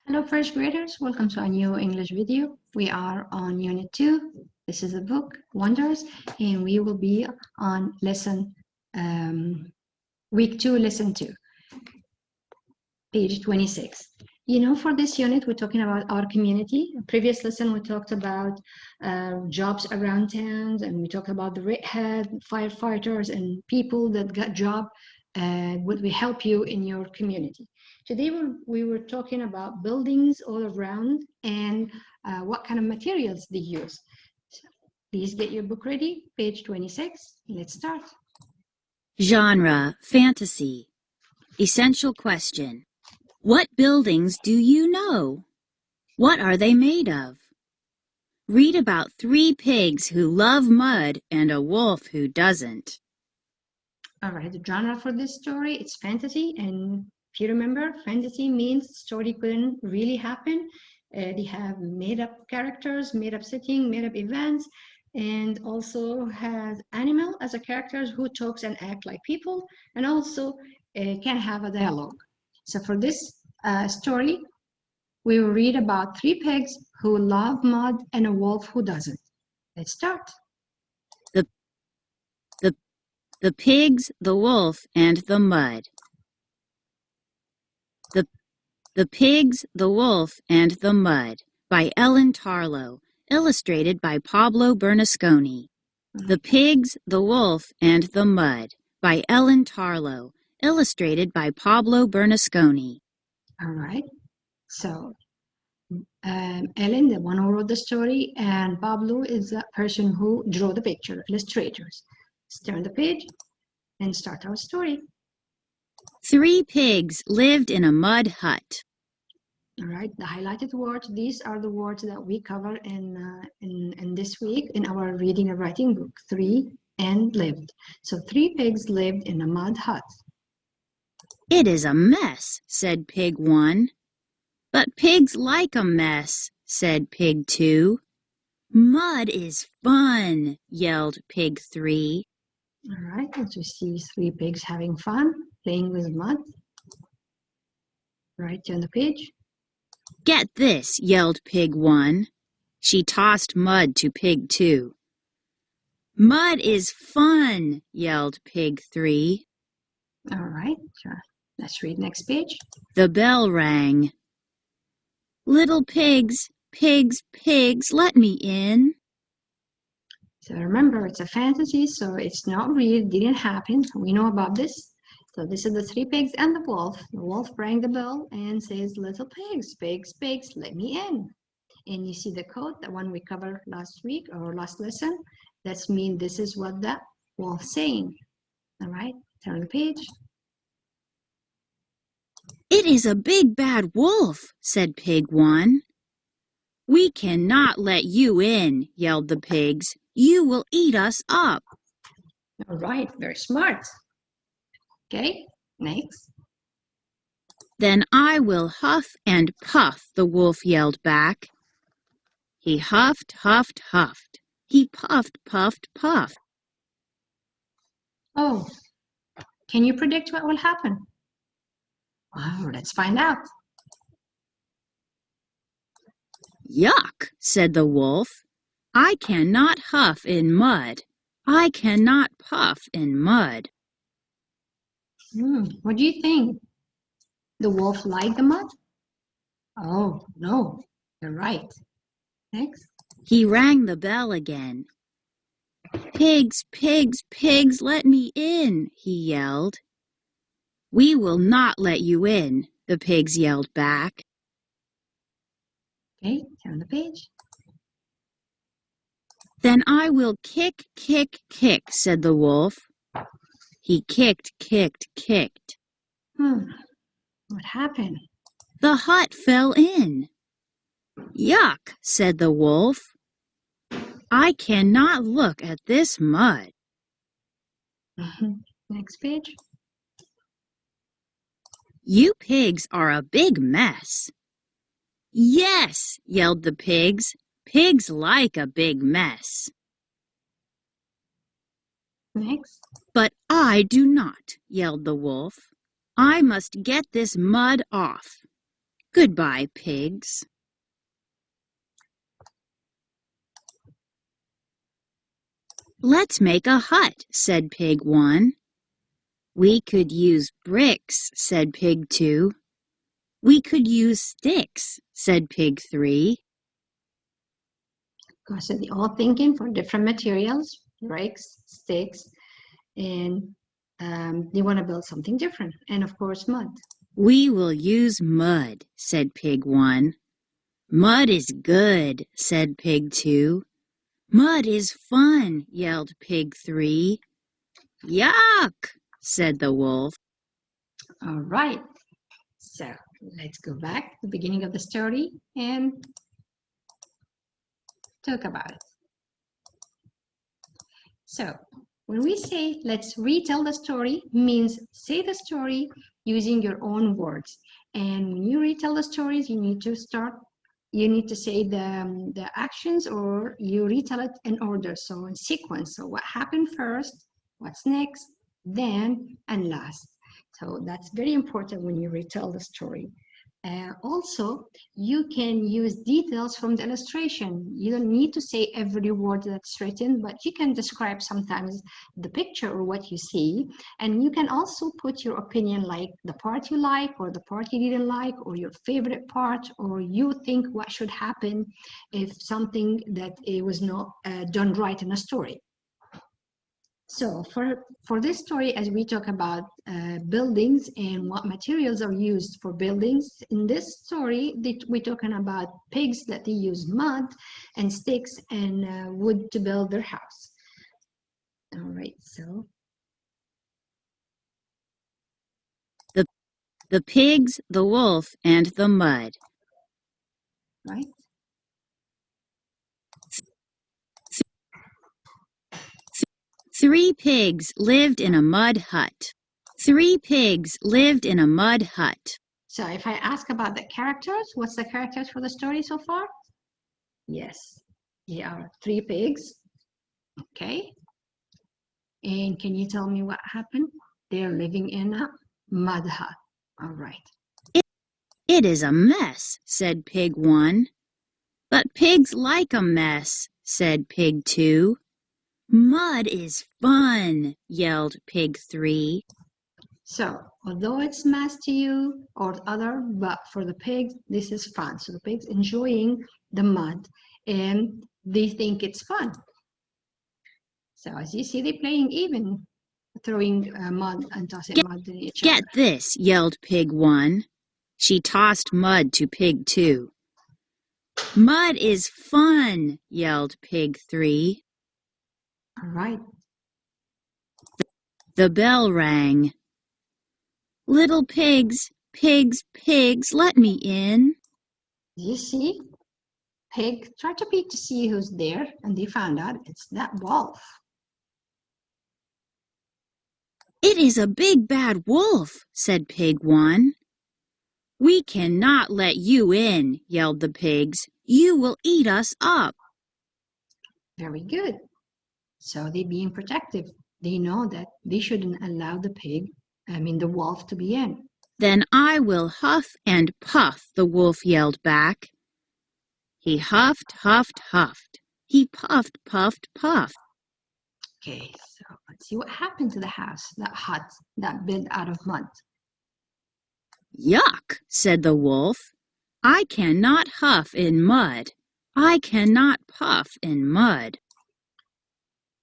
Hello, first graders. Welcome to a new English video. We are on Unit 2. This is the book, Wonders, and we will be on Week 2, Lesson 2, page 26. For this unit, we're talking about our community. Previous lesson, we talked about jobs around towns, and we talked about the redhead, firefighters, and people that got job would we help you in your community. Today we were talking about buildings all around and what kind of materials they use. So please get your book ready, page 26. Let's start. Genre, fantasy. Essential question. What buildings do you know? What are they made of? Read about 3 pigs who love mud and a wolf who doesn't. All right, the genre for this story, it's fantasy. And if you remember, fantasy means the story couldn't really happen. They have made up characters, made up setting, made up events, and also has animal as a characters who talks and act like people, and also can have a dialogue. So for this story, we will read about 3 pigs who love mud and a wolf who doesn't. Let's start. The pigs, the wolf, and the mud. The Pigs, the Wolf, and the Mud by Ellen Tarlow, illustrated by Pablo Bernasconi. The Pigs, the Wolf, and the Mud by Ellen Tarlow, illustrated by Pablo Bernasconi. All right. So Ellen, the one who wrote the story, and Pablo is the person who drew the picture, illustrators. Let's turn the page and start our story. 3 pigs lived in a mud hut. All right, the highlighted words, these are the words that we cover in this week in our reading and writing book, 3 and lived. So 3 pigs lived in a mud hut. It is a mess, said Pig 1. But pigs like a mess, said Pig 2. Mud is fun, yelled Pig 3. All right, as we see 3 pigs having fun, playing with mud. Right, turn the page. Get this, yelled Pig 1. She tossed mud to Pig 2. Mud is fun, yelled Pig 3. All right, sure. Let's read next page. The bell rang. Little pigs, pigs, pigs, let me in. So remember, it's a fantasy, so it's not real, it didn't happen. We know about this. So this is the 3 pigs and the wolf. The wolf rang the bell and says, little pigs, pigs, pigs, let me in. And you see the quote, the one we covered last week or last lesson. That means this is what the wolf saying. All right, turn the page. It is a big bad wolf, said Pig 1. We cannot let you in, yelled the pigs. You will eat us up. All right, very smart. Okay, next. Then I will huff and puff, the wolf yelled back. He huffed, huffed, huffed. He puffed, puffed, puffed. Oh, can you predict what will happen? Well, let's find out. Yuck, said the wolf. I cannot huff in mud. I cannot puff in mud. What do you think? The wolf liked the mud? Oh, no, you're right. Next. He rang the bell again. Pigs, pigs, pigs, let me in, he yelled. We will not let you in, the pigs yelled back. Okay, turn the page. Then I will kick, kick, kick, said the wolf. He kicked, kicked, kicked. What happened? The hut fell in. Yuck, said the wolf. I cannot look at this mud. Next page. You pigs are a big mess. Yes, yelled the pigs. Pigs like a big mess. Next. But I do not, yelled the wolf. I must get this mud off. Goodbye, pigs. Let's make a hut, said Pig 1. We could use bricks, said Pig 2. We could use sticks, said Pig 3. So they're all thinking for different materials, bricks, sticks, and they want to build something different. And of course, mud. We will use mud, said Pig 1. Mud is good, said Pig 2. Mud is fun, yelled Pig 3. Yuck, said the wolf. All right. So let's go back to the beginning of the story and talk about it. So when we say let's retell the story, means say the story using your own words. And when you retell the stories, you need to say the actions, or you retell it in order, so in sequence. So what happened first, what's next, then, and last. So that's very important when you retell the story. Also, you can use details from the illustration. You don't need to say every word that's written, but you can describe sometimes the picture or what you see. And you can also put your opinion, like the part you like or the part you didn't like, or your favorite part, or you think what should happen if something that it was not done right in a story. So for this story, as we talk about buildings and what materials are used for buildings, in this story, we're talking about pigs that they use mud and sticks and wood to build their house. All right, so. The pigs, the wolf, and the mud. Right. Three pigs lived in a mud hut. 3 pigs lived in a mud hut. So if I ask about the characters, what's the characters for the story so far? Yes, they are 3 pigs. Okay. And can you tell me what happened? They're living in a mud hut. All right. It is a mess, said Pig 1. But pigs like a mess, said Pig 2. Mud is fun, yelled Pig 3. So, although it's mess to you or other, but for the pigs, this is fun. So the pigs enjoying the mud and they think it's fun. So as you see, they're playing even, throwing mud and tossing mud at each other. Get this, yelled Pig 1. She tossed mud to Pig 2. Mud is fun, yelled Pig 3. All right. The bell rang. Little pigs, pigs, pigs, let me in. You see, pig tried to peek to see who's there, and they found out it's that wolf. It is a big bad wolf, said Pig 1. We cannot let you in, yelled the pigs. You will eat us up. Very good. So they're being protective. They know that they shouldn't allow the wolf to be in. Then I will huff and puff, the wolf yelled back. He huffed, huffed, huffed. He puffed, puffed, puffed. Okay, so let's see what happened to the house, that hut, that built out of mud. Yuck, said the wolf. I cannot huff in mud. I cannot puff in mud.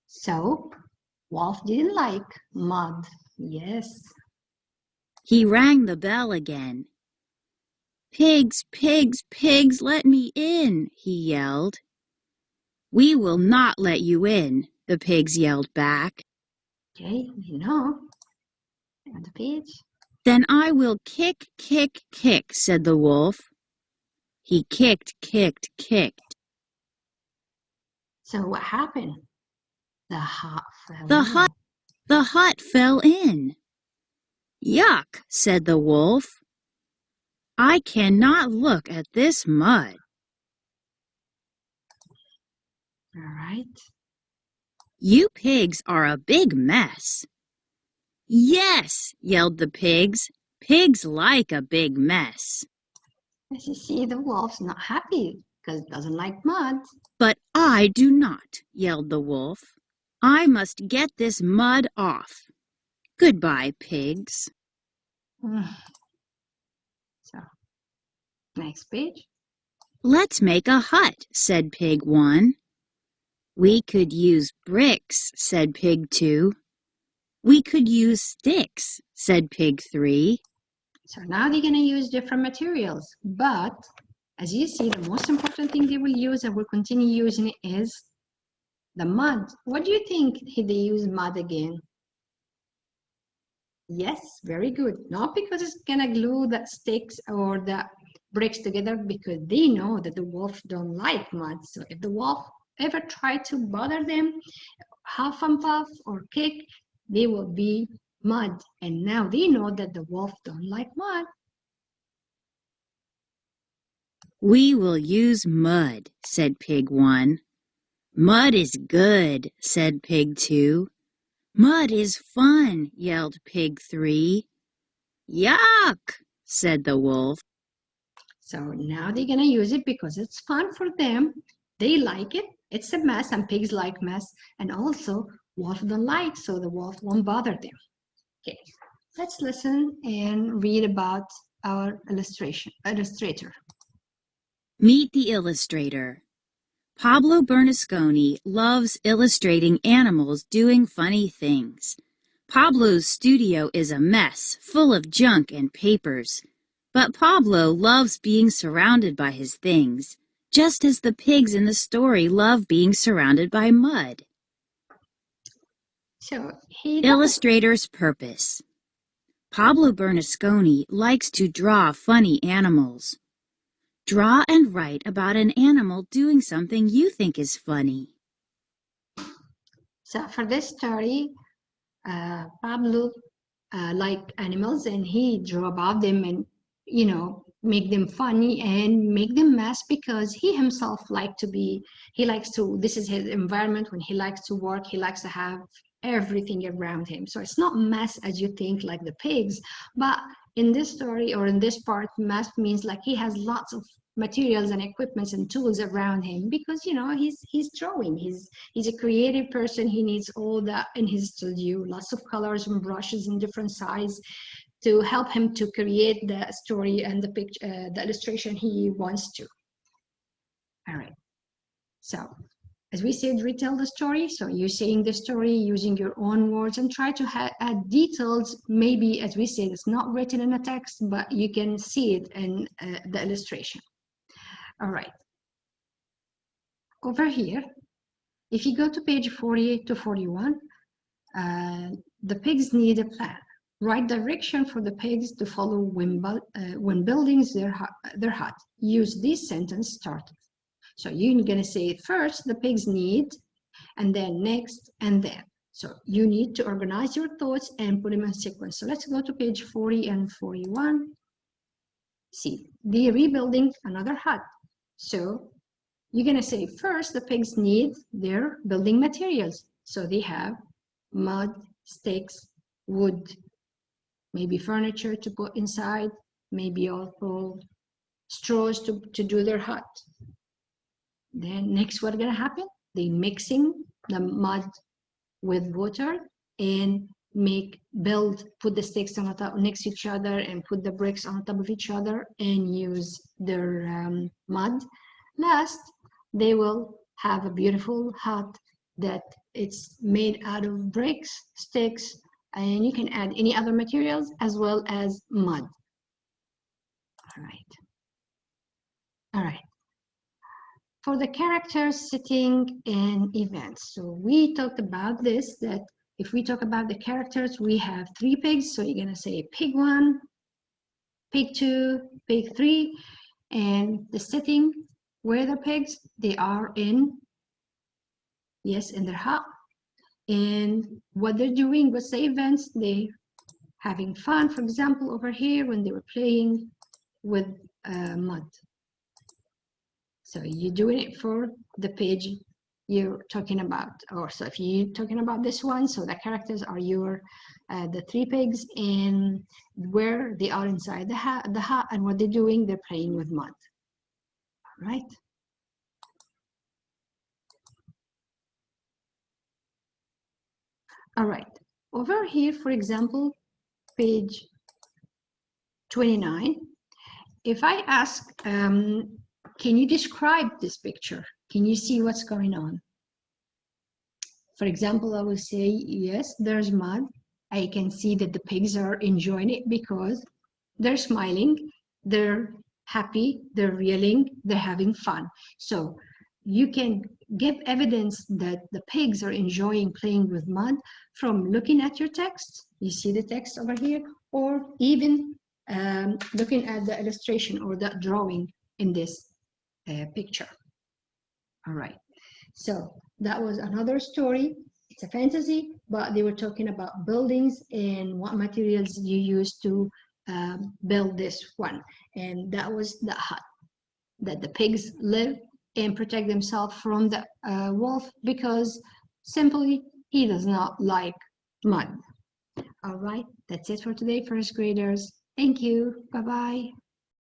So, wolf didn't like mud. Yes. He rang the bell again. Pigs, pigs, pigs, let me in, he yelled. We will not let you in, the pigs yelled back. Okay, on the page. Then I will kick, kick, kick, said the wolf. He kicked, kicked, kicked. So what happened? The hut fell in. The hut fell in. Yuck, said the wolf. I cannot look at this mud. All right. You pigs are a big mess. Yes, yelled the pigs. Pigs like a big mess. As you see, the wolf's not happy because it doesn't like mud. But I do not, yelled the wolf. I must get this mud off. Goodbye, pigs. So, next page. Let's make a hut, said Pig 1. We could use bricks, said Pig 2. We could use sticks, said Pig 3. So now they're going to use different materials, but as you see, the most important thing they will use and will continue using it is the mud. What do you think they use mud again? Yes, very good. Not because it's going to glue the sticks or the bricks together, because they know that the wolf don't like mud. So if the wolf ever try to bother them, huff and puff or kick, they will be mud. And now they know that the wolf don't like mud. We will use mud, said Pig 1. Mud is good, said Pig 2. Mud is fun, yelled Pig 3. Yuck, said the wolf. So now they're going to use it because it's fun for them. They like it. It's a mess, and pigs like mess. And also, wolf don't like, so the wolf won't bother them. Okay, let's listen and read about our illustrator. Meet the illustrator. Pablo Bernasconi loves illustrating animals doing funny things. Pablo's studio is a mess, full of junk and papers. But Pablo loves being surrounded by his things, just as the pigs in the story love being surrounded by mud. So Illustrator's purpose. Pablo Bernasconi likes to draw funny animals. Draw and write about an animal doing something you think is funny. So for this story, Pablo liked animals, and he drew about them and, make them funny and make them mess, because he himself this is his environment. When he likes to work, he likes to have everything around him. So it's not mess as you think like the pigs, but in this story or in this part, mess means like he has lots of materials and equipments and tools around him, because he's drawing, he's a creative person. He needs all that in his studio, lots of colors and brushes in different size to help him to create the story and the picture, the illustration he wants to. All right, so as we said, retell the story. So you're saying the story using your own words and try to add details. Maybe, as we said, it's not written in a text, but you can see it in the illustration. All right. Over here, if you go to page 48 to 41, the pigs need a plan. Right direction for the pigs to follow when building their hut. Use this sentence started. So you're going to say first the pigs need, and then next, and then. So you need to organize your thoughts and put them in sequence. So let's go to page 40 and 41. See, they're rebuilding another hut. So you're going to say first the pigs need their building materials. So they have mud, sticks, wood, maybe furniture to put inside, maybe also straws to do their hut. Then next, what's going to happen? They mixing the mud with water and put the sticks on top next to each other and put the bricks on top of each other and use their mud. Last, they will have a beautiful hut that it's made out of bricks, sticks, and you can add any other materials as well as mud. All right. For the characters, setting, and events. So we talked about this, that if we talk about the characters, we have 3 pigs. So you're going to say pig 1, pig 2, pig 3, and the setting where the pigs, they are in their hut. And what they're doing, what's the events? They having fun, for example, over here when they were playing with mud. So you're doing it for the page you're talking about, or so if you're talking about this one, so the characters are your the three pigs, and where they are inside the hut, and what they're doing, they're playing with mud. All right. All right. Over here, for example, page 29. If I ask, can you describe this picture? Can you see what's going on? For example, I will say, yes, there's mud. I can see that the pigs are enjoying it because they're smiling, they're happy, they're reeling, they're having fun. So you can give evidence that the pigs are enjoying playing with mud from looking at your text. You see the text over here, or even looking at the illustration or the drawing in this picture. All right. So that was another story. It's a fantasy, but they were talking about buildings and what materials you use to build this one. And that was the hut that the pigs live and protect themselves from the wolf, because simply he does not like mud. All right, that's it for today, first graders. Thank you. Bye-bye.